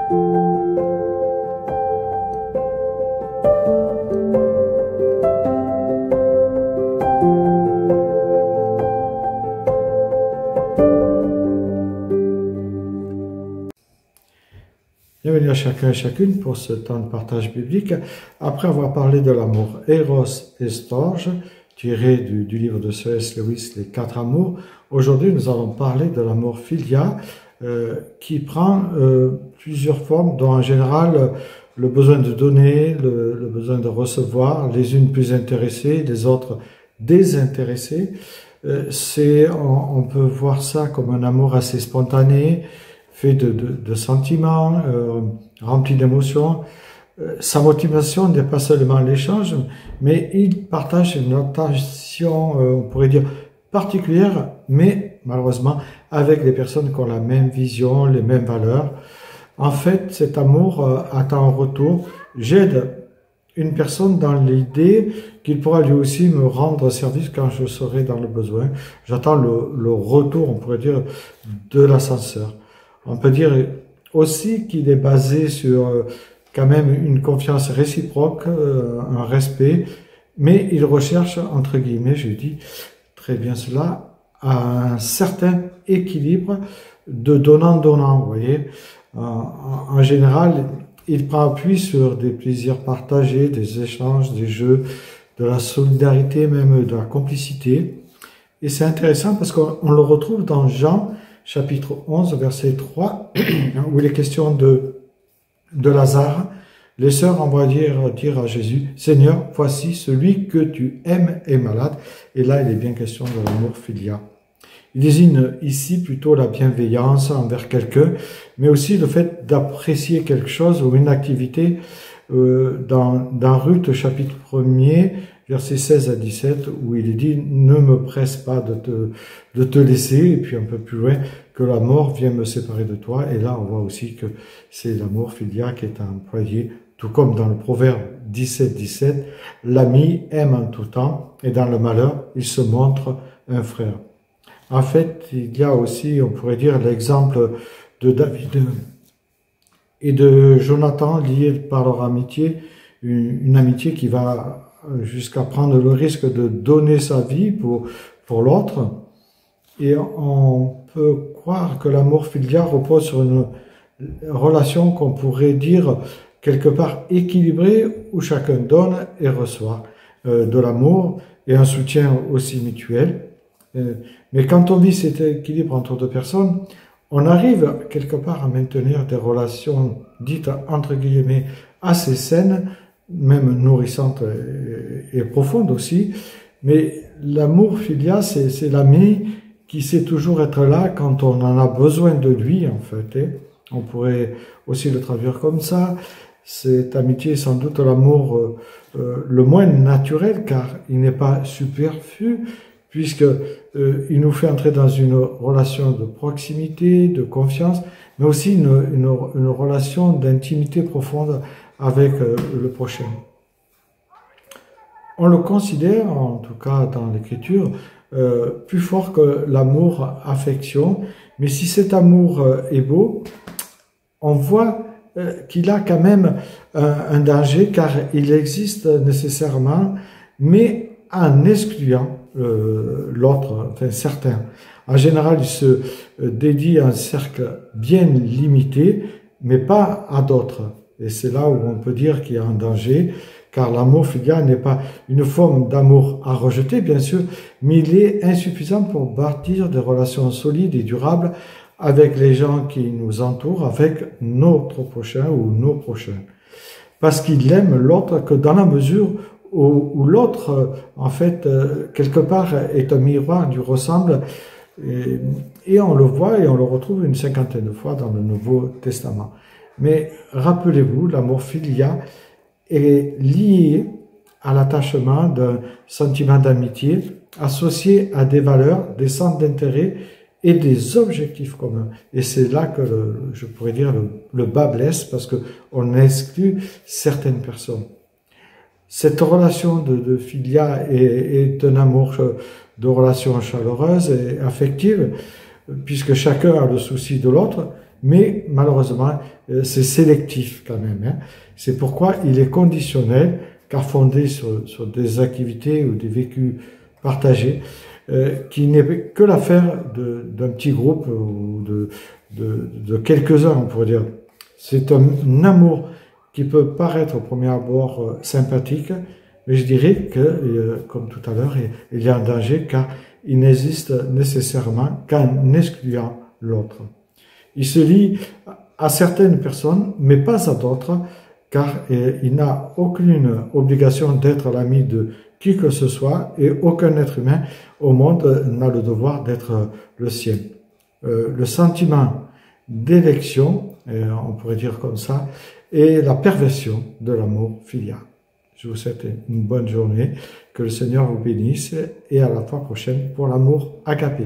Bienvenue à chacun et chacune pour ce temps de partage biblique. Après avoir parlé de l'amour Eros et Storge, tiré du livre de C.S. Lewis, Les 4 amours, aujourd'hui nous allons parler de l'amour Philia, qui prend plusieurs formes, dont en général le besoin de donner, le besoin de recevoir, les unes plus intéressées, les autres désintéressées. On peut voir ça comme un amour assez spontané, fait de sentiments, rempli d'émotions. Sa motivation n'est pas seulement l'échange, mais il partage une attention, on pourrait dire, particulière, mais malheureusement avec les personnes qui ont la même vision, les mêmes valeurs. En fait, cet amour attend en retour. J'aide une personne dans l'idée qu'il pourra lui aussi me rendre service quand je serai dans le besoin. J'attends le retour, on pourrait dire, de l'ascenseur. On peut dire aussi qu'il est basé sur quand même une confiance réciproque, un respect, mais il recherche, entre guillemets, je dis très bien cela, un certain équilibre de donnant-donnant, vous voyez. En général, il prend appui sur des plaisirs partagés, des échanges, des jeux, de la solidarité, même de la complicité. Et c'est intéressant parce qu'on le retrouve dans Jean, chapitre 11, verset 3, où il est question de Lazare. Les sœurs envoient dire à Jésus, « Seigneur, voici celui que tu aimes est malade. » Et là, il est bien question de l'amour Philia. Il désigne ici plutôt la bienveillance envers quelqu'un, mais aussi le fait d'apprécier quelque chose ou une activité. Dans Ruth, chapitre 1er, versets 16 à 17, où il est dit « Ne me presse pas de te laisser », et puis un peu plus loin, « que la mort vient me séparer de toi ». Et là, on voit aussi que c'est l'amour Philia qui est employé, tout comme dans le proverbe 17, « L'ami aime en tout temps, et dans le malheur, il se montre un frère ». En fait, il y a aussi, on pourrait dire, l'exemple de David et de Jonathan liés par leur amitié, une amitié qui va jusqu'à prendre le risque de donner sa vie pour l'autre. Et on peut croire que l'amour Philia repose sur une relation qu'on pourrait dire quelque part équilibrée, où chacun donne et reçoit de l'amour et un soutien aussi mutuel. Mais quand on vit cet équilibre entre deux personnes, on arrive quelque part à maintenir des relations dites entre guillemets assez saines, même nourrissantes et profondes aussi. Mais l'amour Philia, c'est l'ami qui sait toujours être là quand on en a besoin de lui, en fait. On pourrait aussi le traduire comme ça. Cette amitié est sans doute l'amour le moins naturel, car il n'est pas superflu, puisqu'il nous fait entrer dans une relation de proximité, de confiance, mais aussi une relation d'intimité profonde avec le prochain. On le considère, en tout cas dans l'Écriture, plus fort que l'amour affection, mais si cet amour est beau, on voit qu'il a quand même un danger, car il existe nécessairement, mais en excluant l'autre, enfin certains. En général, il se dédie à un cercle bien limité, mais pas à d'autres. Et c'est là où on peut dire qu'il y a un danger, car l'amour Philia n'est pas une forme d'amour à rejeter, bien sûr, mais il est insuffisant pour bâtir des relations solides et durables avec les gens qui nous entourent, avec notre prochain ou nos prochains. Parce qu'il aime l'autre que dans la mesure où l'autre, en fait, quelque part, est un miroir, lui ressemble, et on le voit et on le retrouve une cinquantaine de fois dans le Nouveau Testament. Mais rappelez-vous, l'amour Philia est lié à l'attachement d'un sentiment d'amitié associé à des valeurs, des centres d'intérêt et des objectifs communs. Et c'est là que, je pourrais dire, le bas blesse, parce qu'on exclut certaines personnes. Cette relation de Philia est un amour de relation chaleureuse et affective, puisque chacun a le souci de l'autre, mais malheureusement, c'est sélectif quand même. Hein. C'est pourquoi il est conditionnel, car fondé sur des activités ou des vécus partagés, qui n'est que l'affaire d'un petit groupe ou de quelques-uns, on pourrait dire. C'est un amour qui peut paraître au premier abord sympathique, mais je dirais que, comme tout à l'heure, il y a un danger car il n'existe nécessairement qu'en excluant l'autre. Il se lie à certaines personnes, mais pas à d'autres, car il n'a aucune obligation d'être l'ami de qui que ce soit et aucun être humain au monde n'a le devoir d'être le sien. Le sentiment d'élection, on pourrait dire comme ça, est la perversion de l'amour filial. Je vous souhaite une bonne journée, que le Seigneur vous bénisse et à la fois prochaine pour l'amour agapé.